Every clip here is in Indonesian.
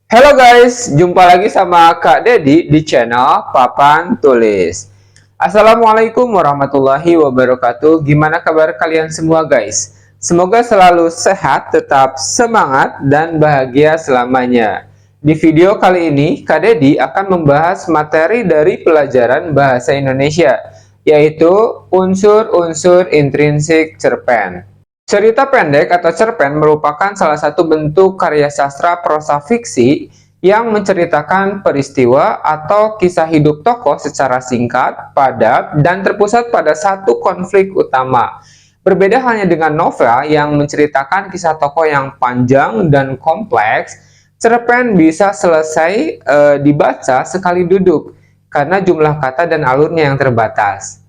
Halo guys, jumpa lagi sama Kak Dedi di channel Papan Tulis. Assalamualaikum warahmatullahi wabarakatuh. Gimana kabar kalian semua guys? Semoga selalu sehat, tetap semangat, dan bahagia selamanya. Di video kali ini, Kak Dedi akan membahas materi dari pelajaran Bahasa Indonesia, yaitu unsur-unsur intrinsik cerpen. Cerita pendek atau cerpen merupakan salah satu bentuk karya sastra prosa fiksi yang menceritakan peristiwa atau kisah hidup tokoh secara singkat, padat, dan terpusat pada satu konflik utama. Berbeda halnya dengan novel yang menceritakan kisah tokoh yang panjang dan kompleks, cerpen bisa selesai dibaca sekali duduk karena jumlah kata dan alurnya yang terbatas.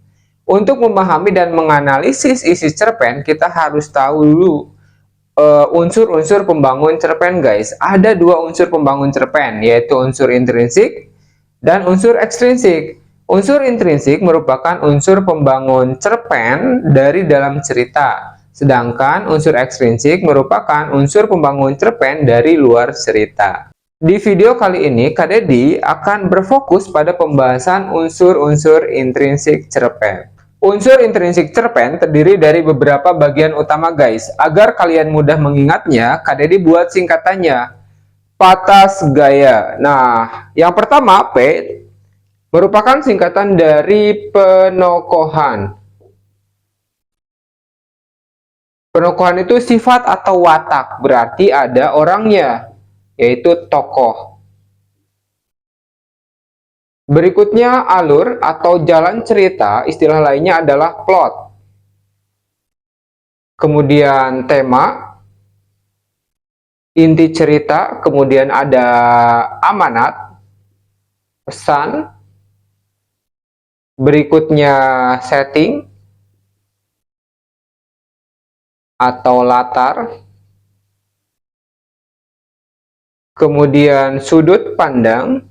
Untuk memahami dan menganalisis isi cerpen, kita harus tahu dulu unsur-unsur pembangun cerpen guys. Ada dua unsur pembangun cerpen, yaitu unsur intrinsik dan unsur ekstrinsik. Unsur intrinsik merupakan unsur pembangun cerpen dari dalam cerita, sedangkan unsur ekstrinsik merupakan unsur pembangun cerpen dari luar cerita. Di video kali ini, Kak Dedi akan berfokus pada pembahasan unsur-unsur intrinsik cerpen. Unsur intrinsik cerpen terdiri dari beberapa bagian utama guys. Agar kalian mudah mengingatnya, Kak Dedi buat singkatannya. Patas gaya. Nah, yang pertama P merupakan singkatan dari penokohan. Penokohan itu sifat atau watak, berarti ada orangnya, yaitu tokoh. Berikutnya alur atau jalan cerita, istilah lainnya adalah plot. Kemudian tema, inti cerita, kemudian ada amanat, pesan. Berikutnya setting atau latar. Kemudian sudut pandang.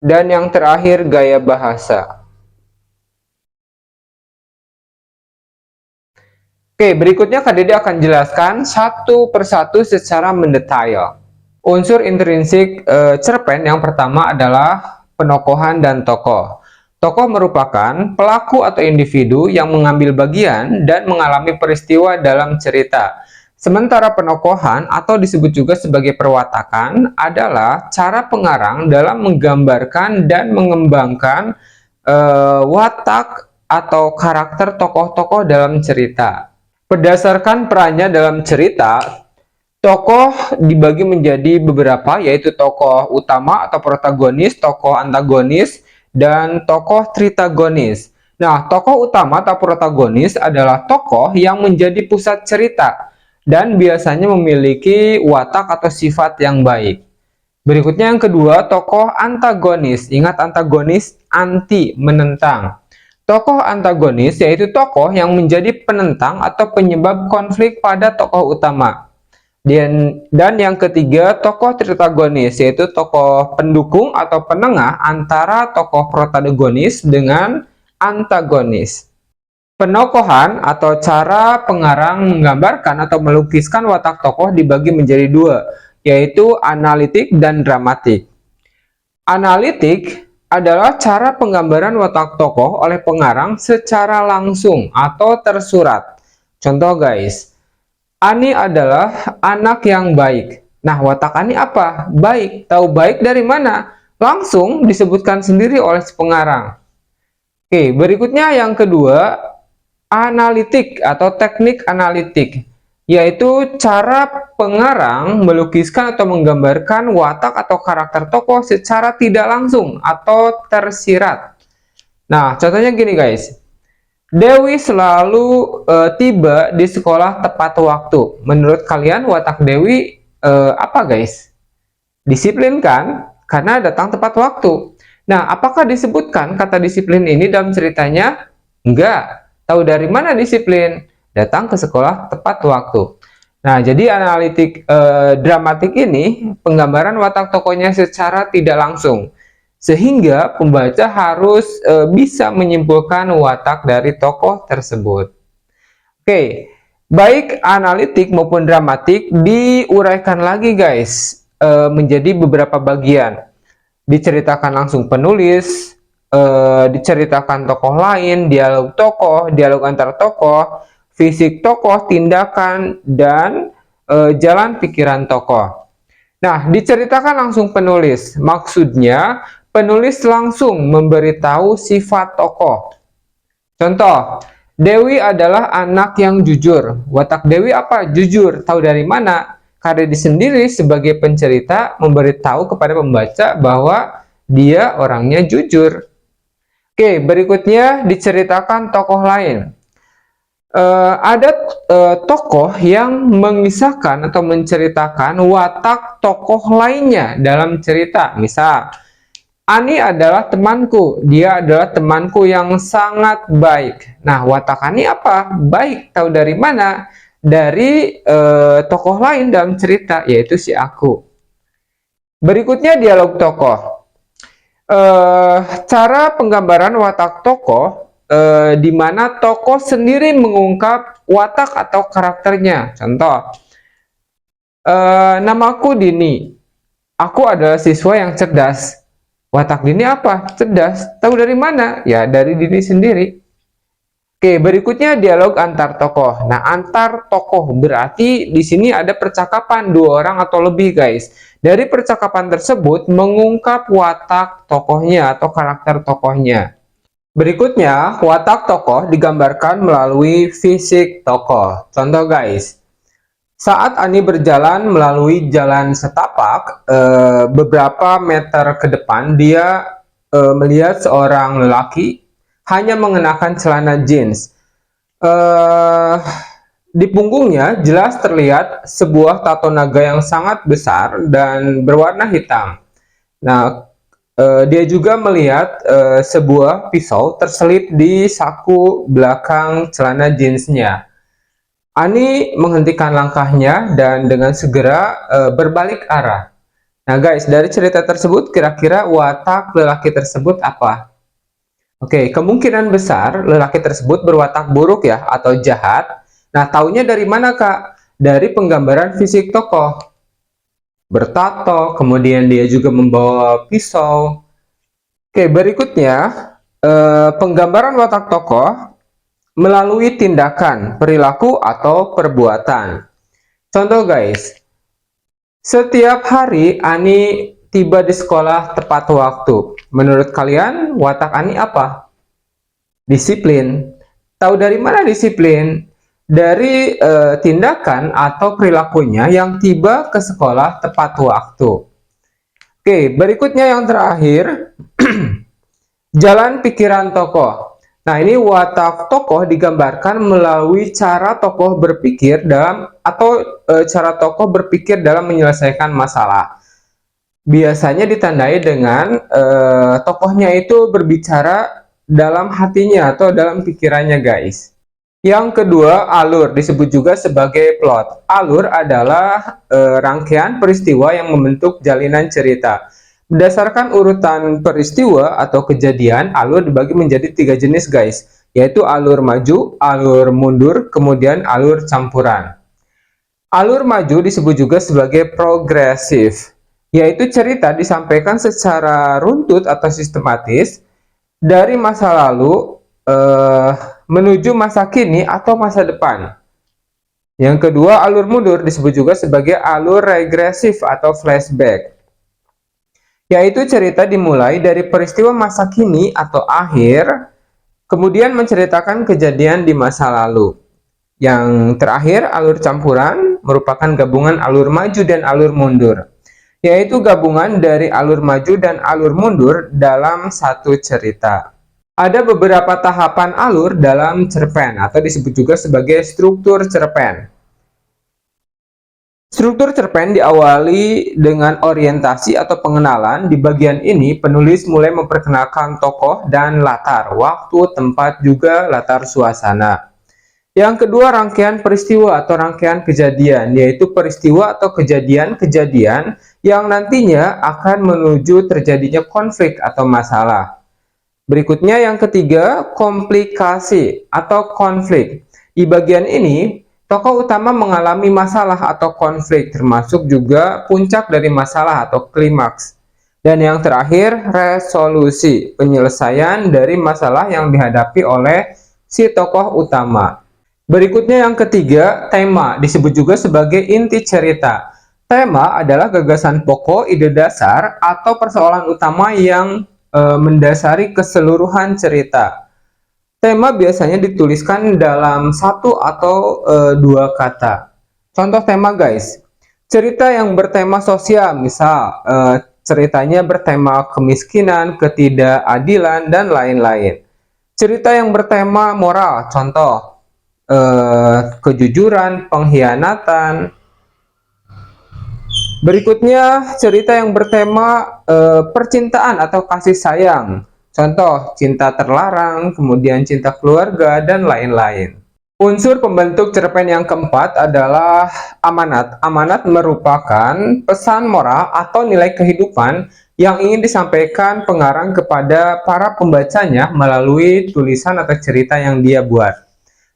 Dan yang terakhir, gaya bahasa. Oke, berikutnya Kak Dede akan jelaskan satu persatu secara mendetail. Unsur intrinsik cerpen yang pertama adalah penokohan dan tokoh. Tokoh merupakan pelaku atau individu yang mengambil bagian dan mengalami peristiwa dalam cerita. Sementara penokohan atau disebut juga sebagai perwatakan adalah cara pengarang dalam menggambarkan dan mengembangkan watak atau karakter tokoh-tokoh dalam cerita. Berdasarkan perannya dalam cerita, tokoh dibagi menjadi beberapa, yaitu tokoh utama atau protagonis, tokoh antagonis, dan tokoh tritagonis. Nah, tokoh utama atau protagonis adalah tokoh yang menjadi pusat cerita dan biasanya memiliki watak atau sifat yang baik. Berikutnya yang kedua, tokoh antagonis. Ingat, antagonis anti, menentang. Tokoh antagonis yaitu tokoh yang menjadi penentang atau penyebab konflik pada tokoh utama. Dan yang ketiga, tokoh tritagonis, yaitu tokoh pendukung atau penengah antara tokoh protagonis dengan antagonis. Penokohan atau cara pengarang menggambarkan atau melukiskan watak tokoh dibagi menjadi dua, yaitu analitik dan dramatik. Analitik adalah cara penggambaran watak tokoh oleh pengarang secara langsung atau tersurat. Contoh guys, Ani adalah anak yang baik. Nah, watak Ani apa? Baik. Tahu baik dari mana? Langsung disebutkan sendiri oleh si pengarang. Oke, berikutnya yang kedua, analitik atau teknik analitik, yaitu cara pengarang melukiskan atau menggambarkan watak atau karakter tokoh secara tidak langsung atau tersirat. Nah, contohnya gini guys. Dewi selalu tiba di sekolah tepat waktu. Menurut kalian watak Dewi apa guys? Disiplin kan? Karena datang tepat waktu. Nah, apakah disebutkan kata disiplin ini dalam ceritanya? Enggak. Tahu dari mana disiplin? Datang ke sekolah tepat waktu. Nah, jadi analitik dramatik ini penggambaran watak tokohnya secara tidak langsung. Sehingga pembaca harus bisa menyimpulkan watak dari tokoh tersebut. Oke, baik analitik maupun dramatik diuraikan lagi guys, menjadi beberapa bagian. Diceritakan langsung penulis, diceritakan tokoh lain, dialog antar tokoh, fisik tokoh, tindakan, dan jalan pikiran tokoh. Nah, diceritakan langsung penulis, maksudnya penulis langsung memberitahu sifat tokoh. Contoh, Dewi adalah anak yang jujur. Watak Dewi apa? Jujur. Tahu dari mana? Karedi sendiri sebagai pencerita memberitahu kepada pembaca bahwa dia orangnya jujur. Oke, berikutnya diceritakan tokoh lain. Ada tokoh yang mengisahkan atau menceritakan watak tokoh lainnya dalam cerita. Misal, Ani adalah temanku. Dia adalah temanku yang sangat baik. Nah, watak Ani apa? Baik. Tahu dari mana? Dari tokoh lain dalam cerita, yaitu si Aku. Berikutnya dialog tokoh. Cara penggambaran watak tokoh, di mana tokoh sendiri mengungkap watak atau karakternya. Contoh, namaku Dini. Aku adalah siswa yang cerdas. Watak Dini apa? Cerdas. Tahu dari mana? Ya, dari Dini sendiri. Oke, berikutnya dialog antar tokoh. Nah, antar tokoh berarti di sini ada percakapan dua orang atau lebih, guys. Dari percakapan tersebut mengungkap watak tokohnya atau karakter tokohnya. Berikutnya, watak tokoh digambarkan melalui fisik tokoh. Contoh, guys. Saat Ani berjalan melalui jalan setapak, beberapa meter ke depan, dia melihat seorang lelaki hanya mengenakan celana jeans. Di punggungnya jelas terlihat sebuah tato naga yang sangat besar dan berwarna hitam. Nah, dia juga melihat sebuah pisau terselip di saku belakang celana jeansnya. Ani menghentikan langkahnya dan dengan segera berbalik arah. Nah guys, dari cerita tersebut kira-kira watak lelaki tersebut apa? Oke, kemungkinan besar lelaki tersebut berwatak buruk ya atau jahat. Nah, taunya dari mana kak? Dari penggambaran fisik tokoh. Bertato, kemudian dia juga membawa pisau. Oke, berikutnya penggambaran watak tokoh melalui tindakan, perilaku, atau perbuatan. Contoh guys, setiap hari Ani tiba di sekolah tepat waktu. Menurut kalian, watak Ani apa? Disiplin. Tahu dari mana disiplin? Dari tindakan atau perilakunya yang tiba ke sekolah tepat waktu. Oke, berikutnya yang terakhir, jalan pikiran tokoh. Nah, ini watak tokoh digambarkan melalui cara tokoh berpikir cara tokoh berpikir dalam menyelesaikan masalah. Biasanya ditandai dengan tokohnya itu berbicara dalam hatinya atau dalam pikirannya, guys. Yang kedua, alur disebut juga sebagai plot. Alur adalah rangkaian peristiwa yang membentuk jalinan cerita. Berdasarkan urutan peristiwa atau kejadian, alur dibagi menjadi 3 jenis guys, yaitu alur maju, alur mundur, kemudian alur campuran. Alur maju disebut juga sebagai progresif, yaitu cerita disampaikan secara runtut atau sistematis dari masa lalu menuju masa kini atau masa depan. Yang kedua, alur mundur disebut juga sebagai alur regresif atau flashback, yaitu cerita dimulai dari peristiwa masa kini atau akhir, kemudian menceritakan kejadian di masa lalu. Yang terakhir, alur campuran merupakan gabungan alur maju dan alur mundur, yaitu gabungan dari alur maju dan alur mundur dalam satu cerita. Ada beberapa tahapan alur dalam cerpen atau disebut juga sebagai struktur cerpen. Struktur cerpen diawali dengan orientasi atau pengenalan. Di bagian ini, penulis mulai memperkenalkan tokoh dan latar, waktu, tempat, juga latar suasana. Yang kedua, rangkaian peristiwa atau rangkaian kejadian, yaitu peristiwa atau kejadian-kejadian yang nantinya akan menuju terjadinya konflik atau masalah. Berikutnya yang ketiga, komplikasi atau konflik, Di bagian ini, tokoh utama mengalami masalah atau konflik, termasuk juga puncak dari masalah atau klimaks. Dan yang terakhir, resolusi, penyelesaian dari masalah yang dihadapi oleh si tokoh utama. Berikutnya yang ketiga, tema, disebut juga sebagai inti cerita. Tema adalah gagasan pokok, ide dasar, atau persoalan utama yang mendasari keseluruhan cerita. Tema biasanya dituliskan dalam satu atau dua kata. Contoh tema guys, cerita yang bertema sosial, misal ceritanya bertema kemiskinan, ketidakadilan, dan lain-lain. Cerita yang bertema moral, contoh kejujuran, pengkhianatan. Berikutnya cerita yang bertema percintaan atau kasih sayang. Contoh, cinta terlarang, kemudian cinta keluarga, dan lain-lain. Unsur pembentuk cerpen yang keempat adalah amanat. Amanat merupakan pesan moral atau nilai kehidupan yang ingin disampaikan pengarang kepada para pembacanya melalui tulisan atau cerita yang dia buat.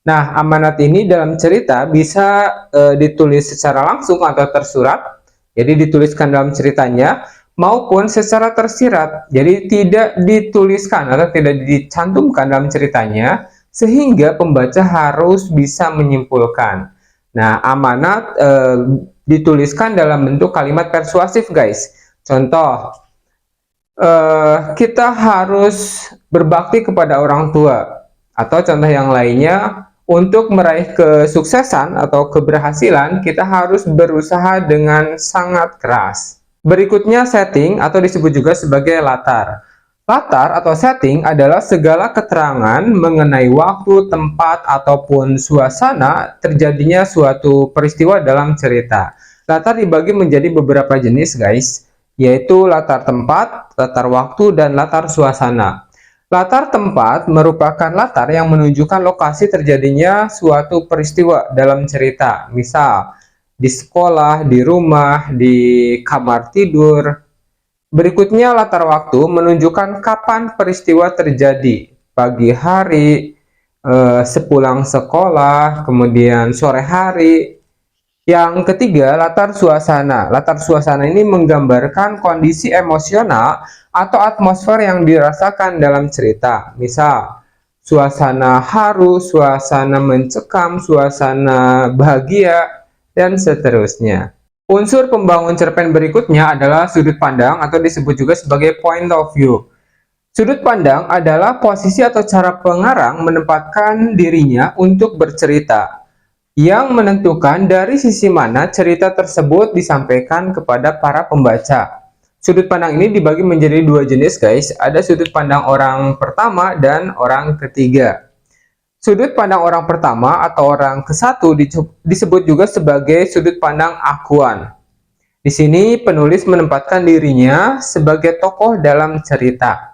Nah, amanat ini dalam cerita bisa ditulis secara langsung atau tersurat, jadi dituliskan dalam ceritanya, maupun secara tersirat, jadi tidak dituliskan atau tidak dicantumkan dalam ceritanya, sehingga pembaca harus bisa menyimpulkan. Nah, amanat dituliskan dalam bentuk kalimat persuasif guys. Contoh, kita harus berbakti kepada orang tua, atau contoh yang lainnya, untuk meraih kesuksesan atau keberhasilan, kita harus berusaha dengan sangat keras. Berikutnya setting atau disebut juga sebagai latar. Latar atau setting adalah segala keterangan mengenai waktu, tempat, ataupun suasana terjadinya suatu peristiwa dalam cerita. Latar dibagi menjadi beberapa jenis guys, yaitu latar tempat, latar waktu, dan latar suasana. Latar tempat merupakan latar yang menunjukkan lokasi terjadinya suatu peristiwa dalam cerita. Misal, di sekolah, di rumah, di kamar tidur. Berikutnya latar waktu menunjukkan kapan peristiwa terjadi. Pagi hari, sepulang sekolah, kemudian sore hari. Yang ketiga, latar suasana. Latar suasana ini menggambarkan kondisi emosional atau atmosfer yang dirasakan dalam cerita. Misal, suasana haru, suasana mencekam, suasana bahagia, dan seterusnya. Unsur pembangun cerpen berikutnya adalah sudut pandang atau disebut juga sebagai point of view. Sudut pandang adalah posisi atau cara pengarang menempatkan dirinya untuk bercerita, yang menentukan dari sisi mana cerita tersebut disampaikan kepada para pembaca. Sudut pandang ini dibagi menjadi dua jenis guys, ada sudut pandang orang pertama dan orang ketiga. Sudut pandang orang pertama atau orang ke-1 disebut juga sebagai sudut pandang akuan. Di sini penulis menempatkan dirinya sebagai tokoh dalam cerita.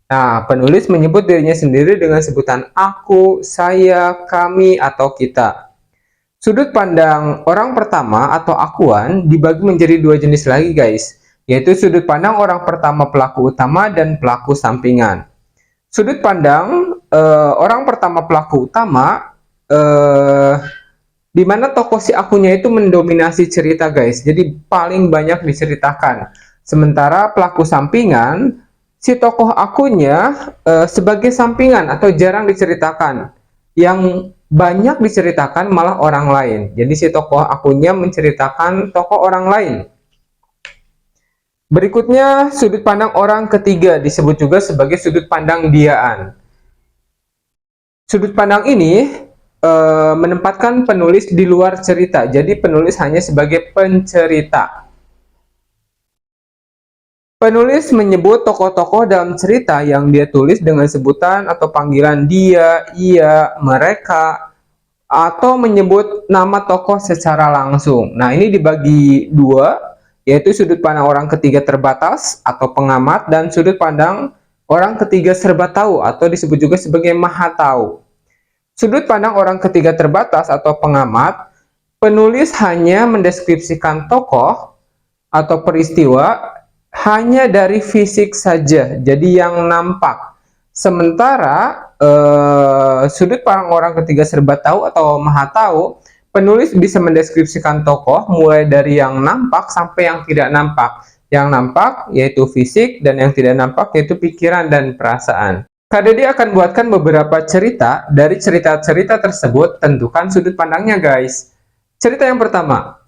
Nah, penulis menyebut dirinya sendiri dengan sebutan aku, saya, kami, atau kita. Sudut pandang orang pertama atau akuan dibagi menjadi dua jenis lagi guys, yaitu sudut pandang orang pertama pelaku utama dan pelaku sampingan. Sudut pandang orang pertama pelaku utama, di mana tokoh si akunya itu mendominasi cerita guys, jadi paling banyak diceritakan. Sementara pelaku sampingan, si tokoh akunya sebagai sampingan atau jarang diceritakan. Yang banyak diceritakan malah orang lain. Jadi si tokoh akunya menceritakan tokoh orang lain. Berikutnya, sudut pandang orang ketiga disebut juga sebagai sudut pandang diaan. Sudut pandang ini menempatkan penulis di luar cerita, jadi penulis hanya sebagai pencerita. Penulis menyebut tokoh-tokoh dalam cerita yang dia tulis dengan sebutan atau panggilan dia, ia, mereka, atau menyebut nama tokoh secara langsung. Nah, ini dibagi dua, yaitu sudut pandang orang ketiga terbatas atau pengamat dan sudut pandang orang ketiga serba tahu atau disebut juga sebagai maha tahu. Sudut pandang orang ketiga terbatas atau pengamat, penulis hanya mendeskripsikan tokoh atau peristiwa hanya dari fisik saja, jadi yang nampak. Sementara sudut pandang orang ketiga serba tahu atau maha tahu, penulis bisa mendeskripsikan tokoh mulai dari yang nampak sampai yang tidak nampak. Yang nampak yaitu fisik, dan yang tidak nampak yaitu pikiran dan perasaan. KDD akan buatkan beberapa cerita. Dari cerita-cerita tersebut, tentukan sudut pandangnya, guys. Cerita yang pertama.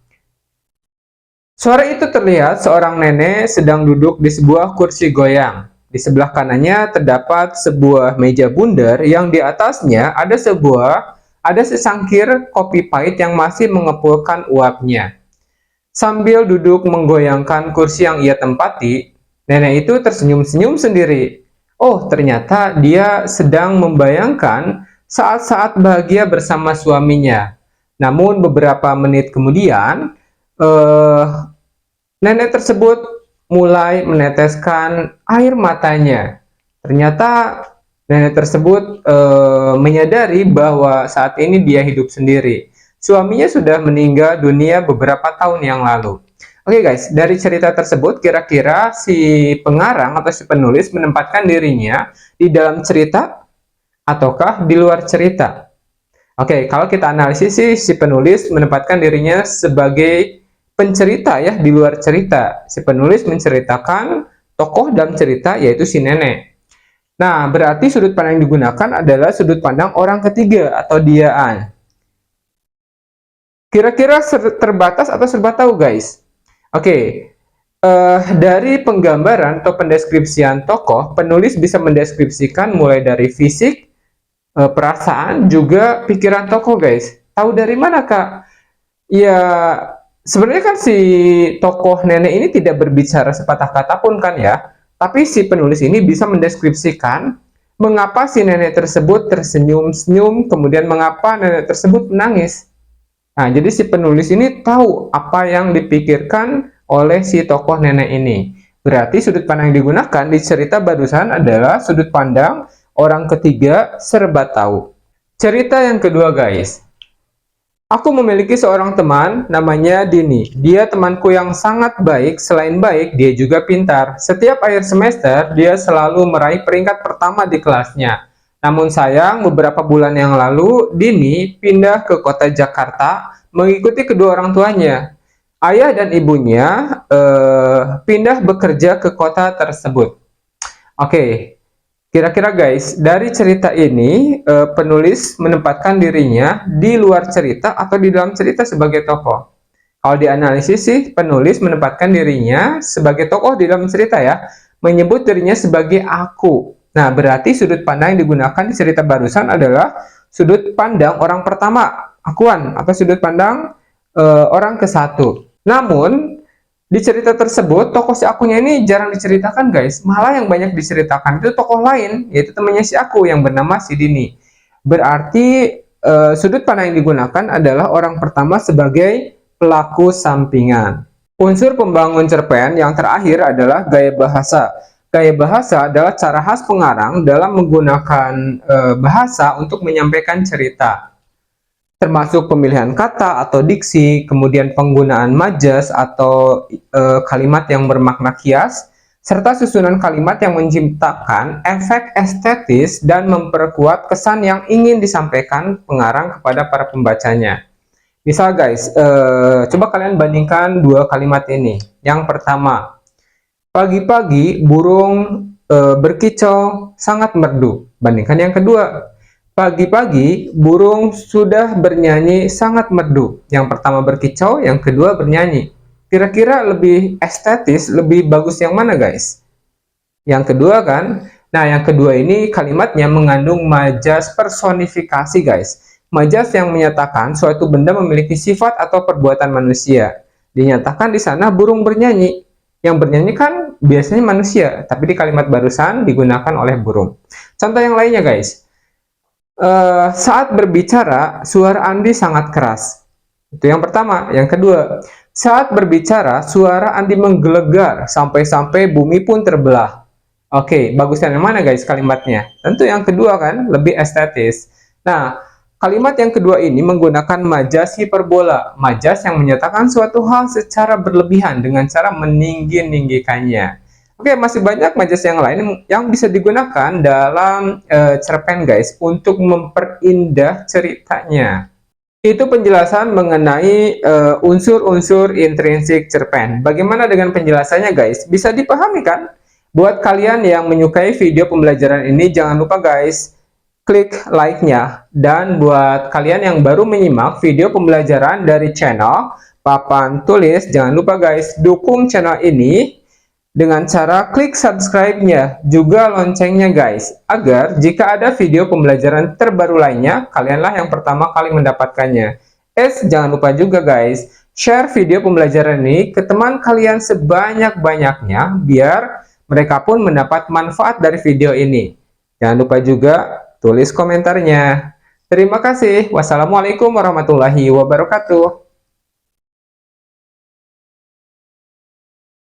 Sore itu terlihat seorang nenek sedang duduk di sebuah kursi goyang. Di sebelah kanannya terdapat sebuah meja bundar yang di atasnya ada sesangkir kopi pahit yang masih mengepulkan uapnya. Sambil duduk menggoyangkan kursi yang ia tempati, nenek itu tersenyum-senyum sendiri. Oh, ternyata dia sedang membayangkan saat-saat bahagia bersama suaminya. Namun beberapa menit kemudian, nenek tersebut mulai meneteskan air matanya. Ternyata nenek tersebut menyadari bahwa saat ini dia hidup sendiri. Suaminya sudah meninggal dunia beberapa tahun yang lalu. Oke guys, dari cerita tersebut kira-kira si pengarang atau si penulis menempatkan dirinya di dalam cerita ataukah di luar cerita? Oke, kalau kita analisis sih si penulis menempatkan dirinya sebagai pencerita ya, di luar cerita. Si penulis menceritakan tokoh dalam cerita yaitu si nenek. Nah, berarti sudut pandang yang digunakan adalah sudut pandang orang ketiga atau diaan. Kira-kira terbatas atau serba tahu, guys? Oke, dari penggambaran atau pendeskripsian tokoh, penulis bisa mendeskripsikan mulai dari fisik, perasaan, juga pikiran tokoh, guys. Tahu dari mana, Kak? Ya, sebenarnya kan si tokoh nenek ini tidak berbicara sepatah kata pun kan ya, tapi si penulis ini bisa mendeskripsikan mengapa si nenek tersebut tersenyum-senyum, kemudian mengapa nenek tersebut menangis. Nah, jadi si penulis ini tahu apa yang dipikirkan oleh si tokoh nenek ini. Berarti sudut pandang yang digunakan di cerita barusan adalah sudut pandang orang ketiga serba tahu. Cerita yang kedua, guys. Aku memiliki seorang teman namanya Dini. Dia temanku yang sangat baik, selain baik, dia juga pintar. Setiap akhir semester, dia selalu meraih peringkat pertama di kelasnya. Namun sayang, beberapa bulan yang lalu, Dini pindah ke kota Jakarta mengikuti kedua orang tuanya. Ayah dan ibunya pindah bekerja ke kota tersebut. Oke, kira-kira guys, dari cerita ini, penulis menempatkan dirinya di luar cerita atau di dalam cerita sebagai tokoh. Kalau dianalisis sih, penulis menempatkan dirinya sebagai tokoh di dalam cerita ya, menyebut dirinya sebagai aku. Nah, berarti sudut pandang yang digunakan di cerita barusan adalah sudut pandang orang pertama, akuan, atau sudut pandang orang ke satu. Namun, di cerita tersebut, tokoh si akunya ini jarang diceritakan guys. Malah yang banyak diceritakan itu tokoh lain, yaitu temannya si aku yang bernama si Dini. Berarti sudut pandang yang digunakan adalah orang pertama sebagai pelaku sampingan. Unsur pembangun cerpen yang terakhir adalah gaya bahasa. Gaya bahasa adalah cara khas pengarang dalam menggunakan bahasa untuk menyampaikan cerita, termasuk pemilihan kata atau diksi, kemudian penggunaan majas atau kalimat yang bermakna kias, serta susunan kalimat yang menciptakan efek estetis dan memperkuat kesan yang ingin disampaikan pengarang kepada para pembacanya. Misal guys, coba kalian bandingkan dua kalimat ini. Yang pertama, pagi-pagi burung berkicau sangat merdu. Bandingkan yang kedua, pagi-pagi burung sudah bernyanyi sangat merdu. Yang pertama berkicau, yang kedua bernyanyi. Kira-kira lebih estetis, lebih bagus yang mana guys? Yang kedua kan? Nah, yang kedua ini kalimatnya mengandung majas personifikasi guys. Majas yang menyatakan suatu benda memiliki sifat atau perbuatan manusia. Dinyatakan di sana burung bernyanyi. Yang bernyanyi kan biasanya manusia, tapi di kalimat barusan digunakan oleh burung. Contoh yang lainnya guys, saat berbicara suara Andi sangat keras. Itu yang pertama. Yang kedua, saat berbicara suara Andi menggelegar sampai-sampai bumi pun terbelah. Oke, bagusnya yang mana guys kalimatnya? Tentu yang kedua kan, lebih estetis. Nah, kalimat yang kedua ini menggunakan majas hiperbola, majas yang menyatakan suatu hal secara berlebihan dengan cara meninggi-ninggikannya. Oke, masih banyak majas yang lain yang bisa digunakan dalam cerpen guys untuk memperindah ceritanya. Itu penjelasan mengenai unsur-unsur intrinsik cerpen. Bagaimana dengan penjelasannya guys? Bisa dipahami kan? Buat kalian yang menyukai video pembelajaran ini, jangan lupa guys, klik like-nya. Dan buat kalian yang baru menyimak video pembelajaran dari channel Papan Tulis, jangan lupa guys, dukung channel ini dengan cara klik subscribe-nya, juga loncengnya guys, agar jika ada video pembelajaran terbaru lainnya, kalianlah yang pertama kali mendapatkannya. Jangan lupa juga guys, share video pembelajaran ini ke teman kalian sebanyak-banyaknya, biar mereka pun mendapat manfaat dari video ini. Jangan lupa juga tulis komentarnya. Terima kasih. Wassalamualaikum warahmatullahi wabarakatuh.